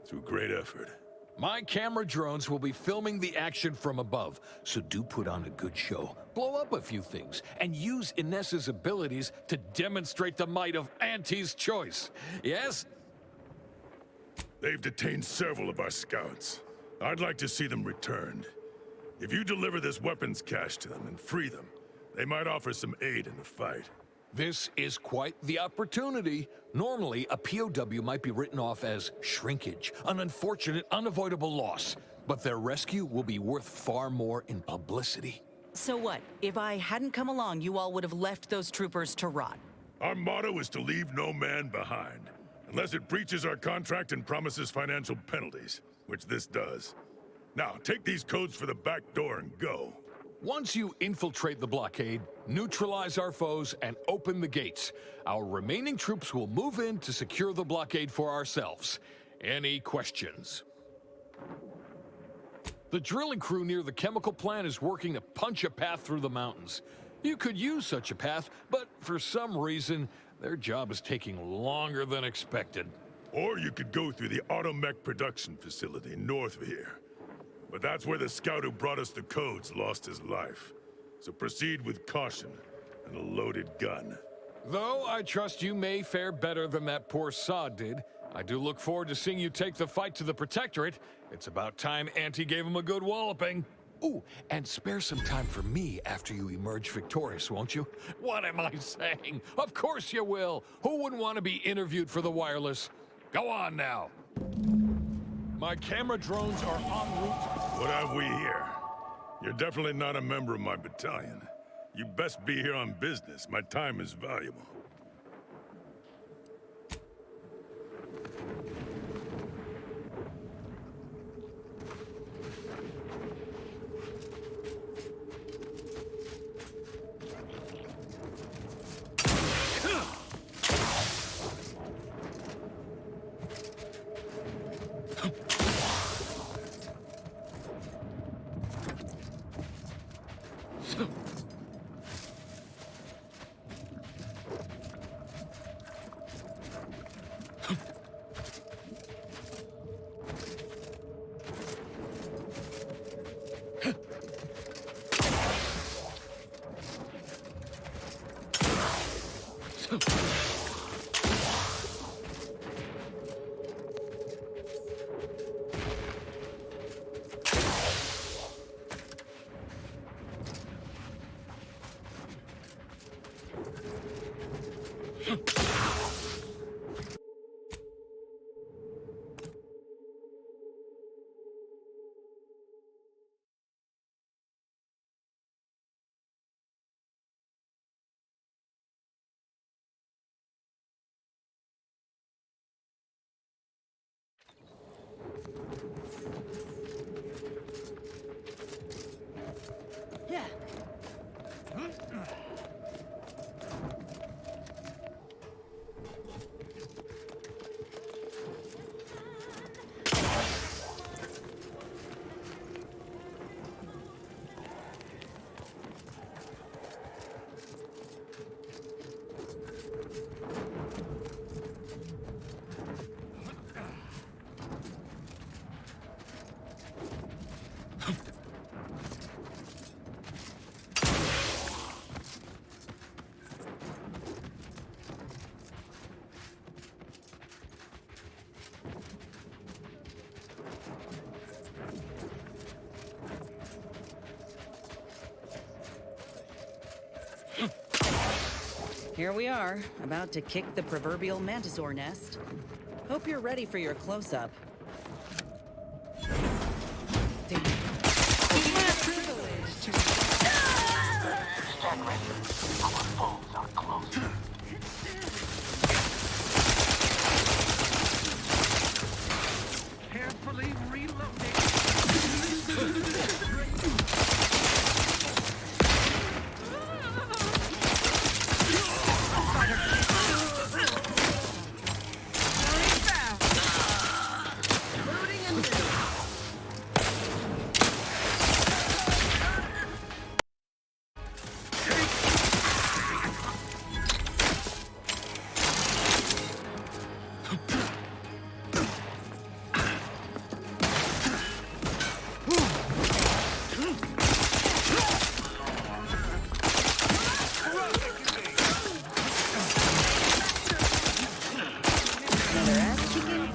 through great effort. My camera drones will be filming the action from above, so do put on a good show. Blow up a few things, and use Inez's abilities to demonstrate the might of Auntie's choice. Yes? They've detained several of our scouts. I'd like to see them returned. If you deliver this weapons cache to them and free them, they might offer some aid in the fight. This is quite the opportunity. Normally, a POW might be written off as shrinkage, an unfortunate, unavoidable loss. But their rescue will be worth far more in publicity. So what? If I hadn't come along, you all would have left those troopers to rot. Our motto is to leave no man behind, unless it breaches our contract and promises financial penalties, which this does. Now, take these codes for the back door and go. Once you infiltrate the blockade, neutralize our foes, and open the gates, our remaining troops will move in to secure the blockade for ourselves. Any questions? The drilling crew near the chemical plant is working to punch a path through the mountains. You could use such a path, but for some reason, their job is taking longer than expected. Or you could go through the automech production facility north of here. But that's where the scout who brought us the codes lost his life. So proceed with caution and a loaded gun. Though I trust you may fare better than that poor sod did, I do look forward to seeing you take the fight to the Protectorate. It's about time Auntie gave him a good walloping. Ooh, and spare some time for me after you emerge victorious, won't you? What am I saying? Of course you will. Who wouldn't want to be interviewed for the wireless? Go on now. My camera drones are en route. What have we here? You're definitely not a member of my battalion. You best be here on business. My time is valuable. here we are, about to kick the proverbial mantisaur nest. Hope you're ready for your close-up. My privilege to... Stand ready. Our foes are close. Carefully reloading.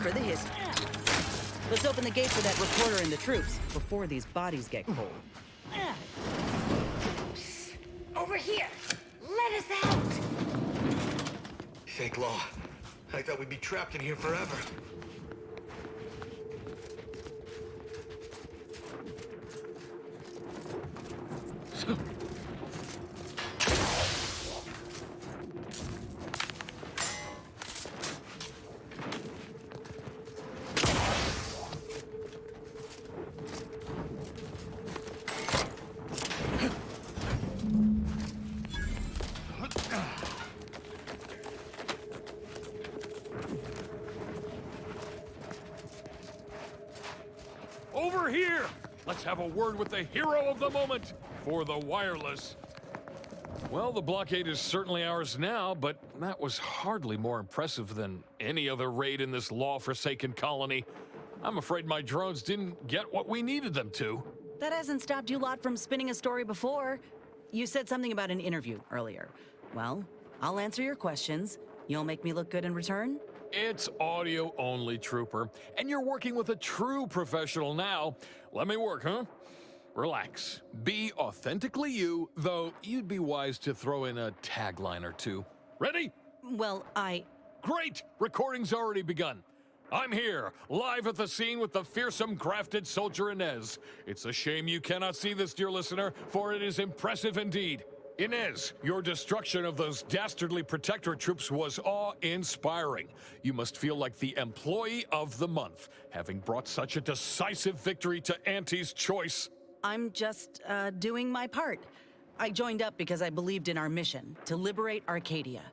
For the history. Let's open the gate for that reporter and the troops before these bodies get cold. Over here! Let us out! Thank law. I thought we'd be trapped in here forever. Over here! Let's have a word with the hero of the moment for the wireless. Well, the blockade is certainly ours now, but that was hardly more impressive than any other raid in this law-forsaken colony. I'm afraid my drones didn't get what we needed them to. That hasn't stopped you lot from spinning a story before. You said something about an interview earlier. Well, I'll answer your questions. You'll make me look good in return? It's audio only, Trooper. And you're working with a true professional now. Let me work, huh? Relax. Be authentically you, though you'd be wise to throw in a tagline or two. Ready? Well, Great! Recording's already begun. I'm here, live at the scene with the fearsome grafted soldier Inez. It's a shame you cannot see this, dear listener, for it is impressive indeed. Inez, your destruction of those dastardly Protectorate troops was awe-inspiring. You must feel like the employee of the month, having brought such a decisive victory to Auntie's choice. I'm just, doing my part. I joined up because I believed in our mission, to liberate Arcadia.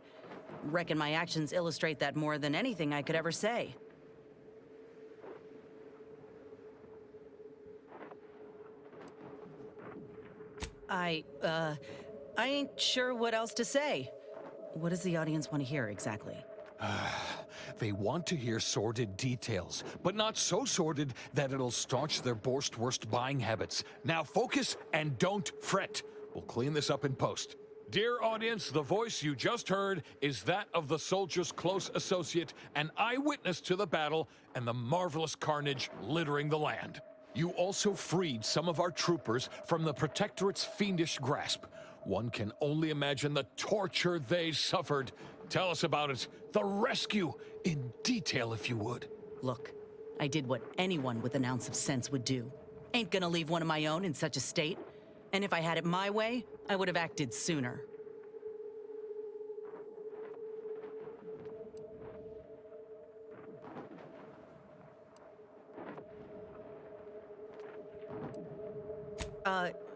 Reckon my actions illustrate that more than anything I could ever say. I ain't sure what else to say. What does the audience want to hear exactly? They want to hear sordid details, but not so sordid that it'll staunch their worst buying habits. Now focus and don't fret. We'll clean this up in post. Dear audience, the voice you just heard is that of the soldier's close associate, an eyewitness to the battle and the marvelous carnage littering the land. You also freed some of our troopers from the Protectorate's fiendish grasp. One can only imagine the torture they suffered. Tell us about it. The rescue, in detail if you would. Look, I did what anyone with an ounce of sense would do. Ain't gonna leave one of my own in such a state. And if I had it my way, I would have acted sooner.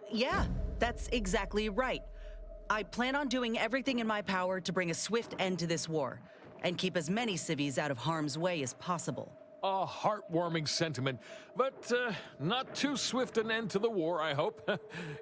Yeah, that's exactly right. I plan on doing everything in my power to bring a swift end to this war, and keep as many civvies out of harm's way as possible. A heartwarming sentiment, but not too swift an end to the war, I hope.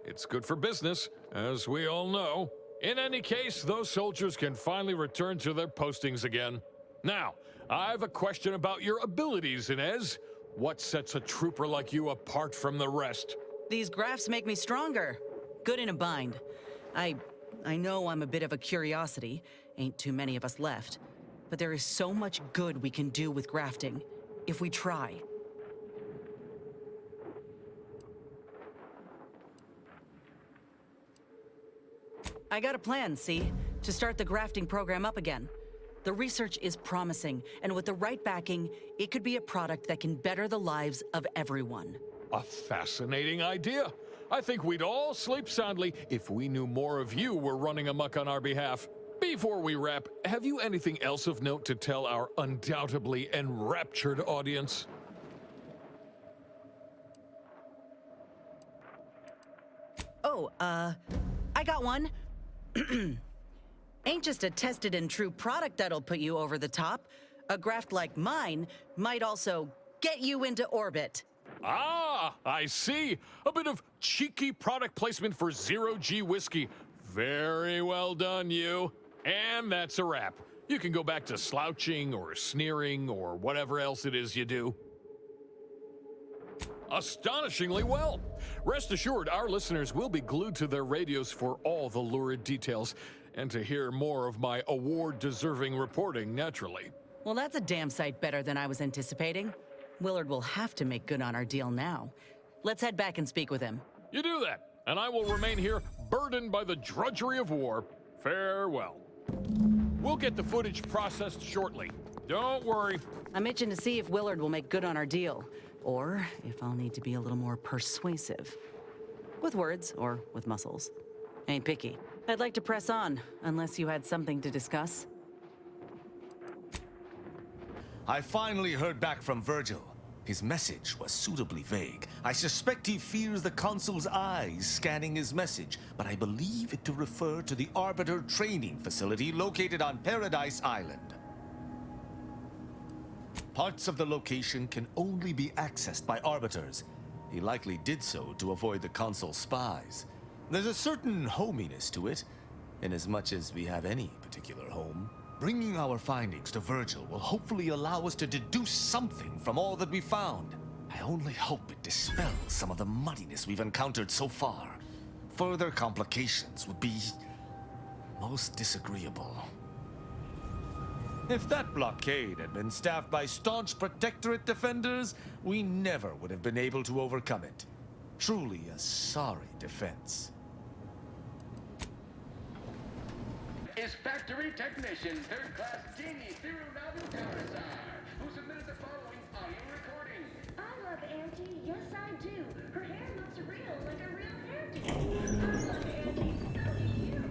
It's good for business, as we all know. In any case, those soldiers can finally return to their postings again. Now, I have a question about your abilities, Inez. What sets a trooper like you apart from the rest? These graphs make me stronger. Good in a bind. I know I'm a bit of a curiosity. Ain't too many of us left. But there is so much good we can do with grafting, if we try. I got a plan, see? to start the grafting program up again. The research is promising, and with the right backing, it could be a product that can better the lives of everyone. A fascinating idea. I think we'd all sleep soundly if we knew more of you were running amok on our behalf. Before we wrap, have you anything else of note to tell our undoubtedly enraptured audience? Oh, I got one. Ain't just a tested and true product that'll put you over the top. A graft like mine might also get you into orbit. Ah, I see. A bit of cheeky product placement for zero-G whiskey. Very well done, you. And that's a wrap. You can go back to slouching or sneering or whatever else it is you do. Astonishingly well. Rest assured, our listeners will be glued to their radios for all the lurid details and to hear more of my award-deserving reporting, naturally. Well, that's a damn sight better than I was anticipating. Willard will have to make good on our deal now. Let's head back and speak with him. You do that, and I will remain here, burdened by the drudgery of war. Farewell. We'll get the footage processed shortly. Don't worry. I'm itching to see if Willard will make good on our deal, or if I'll need to be a little more persuasive. With words or with muscles. Ain't picky. I'd like to press on, unless you had something to discuss. I finally heard back from Virgil. His message was suitably vague. I suspect he fears the consul's eyes scanning his message, but I believe it to refer to the Arbiter training facility located on Paradise Island. Parts of the location can only be accessed by Arbiters. He likely did so to avoid the consul's spies. There's a certain hominess to it, inasmuch as we have any particular home. Bringing our findings to Virgil will hopefully allow us to deduce something from all that we found. I only hope it dispels some of the muddiness we've encountered so far. Further complications would be most disagreeable. If that blockade had been staffed by staunch Protectorate defenders, we never would have been able to overcome it. Truly a sorry defense. Is factory technician, third class genie, Thirunavu Karasar, who submitted the following audio recording. I love Auntie. Yes, I do. Her hair looks real, like a real hairdo. I love Auntie. So do you.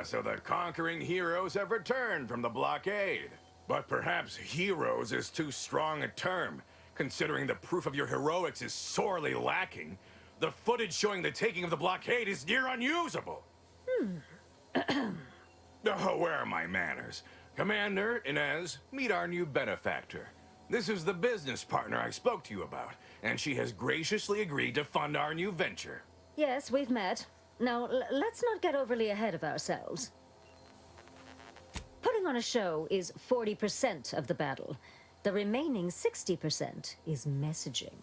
So the conquering heroes have returned from the blockade. But perhaps heroes is too strong a term, considering the proof of your heroics is sorely lacking. The footage showing the taking of the blockade is near unusable. Oh, where are my manners? Commander, Inez, meet our new benefactor. This is the business partner I spoke to you about, and she has graciously agreed to fund our new venture. Yes, we've met. Now, let's not get overly ahead of ourselves. Putting on a show is 40% of the battle. The remaining 60% is messaging.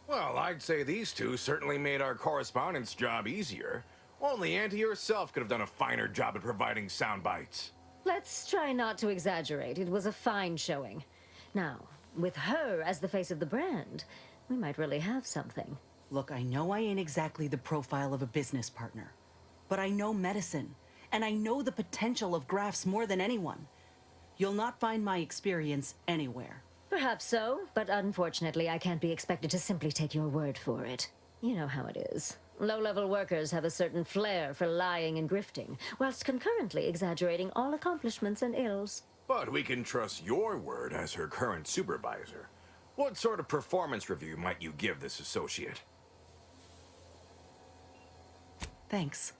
Well, I'd say these two certainly made our correspondence job easier. Only Auntie herself could have done a finer job at providing sound bites. Let's try not to exaggerate. It was a fine showing. Now, with her as the face of the brand, we might really have something. Look, I know I ain't exactly the profile of a business partner, but I know medicine, and I know the potential of grafts more than anyone. You'll not find my experience anywhere. Perhaps so, but unfortunately I can't be expected to simply take your word for it. You know how it is. Low-level workers have a certain flair for lying and grifting, whilst concurrently exaggerating all accomplishments and ills. But we can trust your word as her current supervisor. What sort of performance review might you give this associate? Thanks.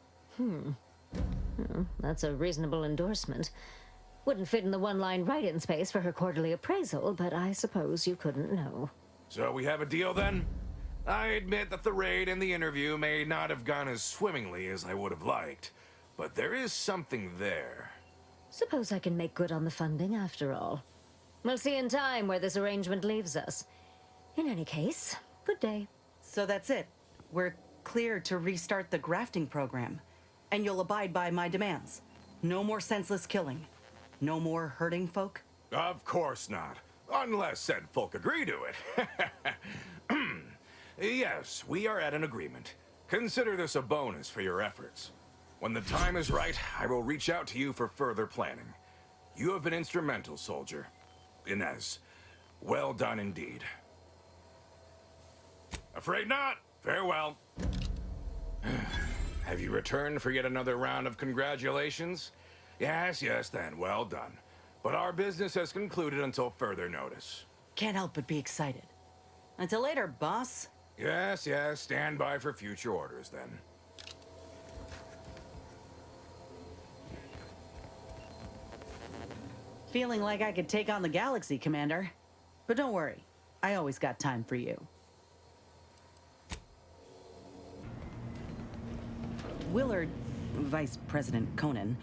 That's a reasonable endorsement. Wouldn't fit in the one-line write-in space for her quarterly appraisal, but I suppose you couldn't know. So we have a deal then? I admit that the raid and the interview may not have gone as swimmingly as I would have liked, but there is something there. Suppose I can make good on the funding after all. We'll see in time where this arrangement leaves us. In any case, good day. So that's it. We're clear to restart the grafting program. And you'll abide by my demands. No more senseless killing. No more hurting folk? Of course not. Unless said folk agree to it. Yes, we are at an agreement. Consider this a bonus for your efforts. When the time is right, I will reach out to you for further planning. You have been instrumental, soldier. Inez, well done indeed. Afraid not. Farewell. Have you returned for yet another round of congratulations? Yes, then, well done. But our business has concluded until further notice. Can't help but be excited. Until later, boss. Yes, stand by for future orders then. Feeling like I could take on the galaxy, Commander. But don't worry, I always got time for you. Willard, Vice President Conan,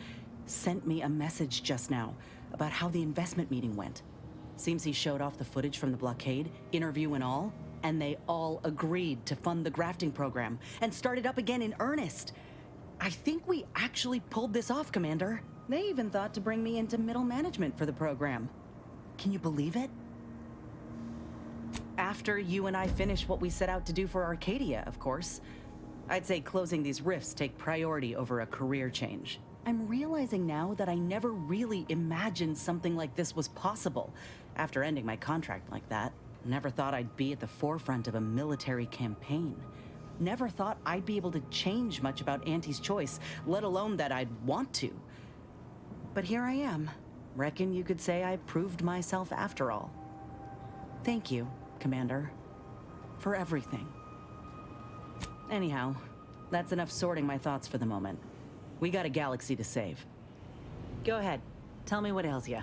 sent me a message just now about how the investment meeting went. Seems he showed off the footage from the blockade, interview and all, and they all agreed to fund the grafting program and start it up again in earnest. I think we actually pulled this off, Commander. They even thought to bring me into middle management for the program. Can you believe it? After you and I finish what we set out to do for Arcadia, of course. I'd say closing these rifts take priority over a career change. I'm realizing now that I never really imagined something like this was possible after ending my contract like that. Never thought I'd be at the forefront of a military campaign. Never thought I'd be able to change much about Auntie's choice, let alone that I'd want to. But here I am. Reckon you could say I proved myself after all. Thank you, Commander, for everything. Anyhow, that's enough sorting my thoughts for the moment. We got a galaxy to save. Go ahead, tell me what ails ya.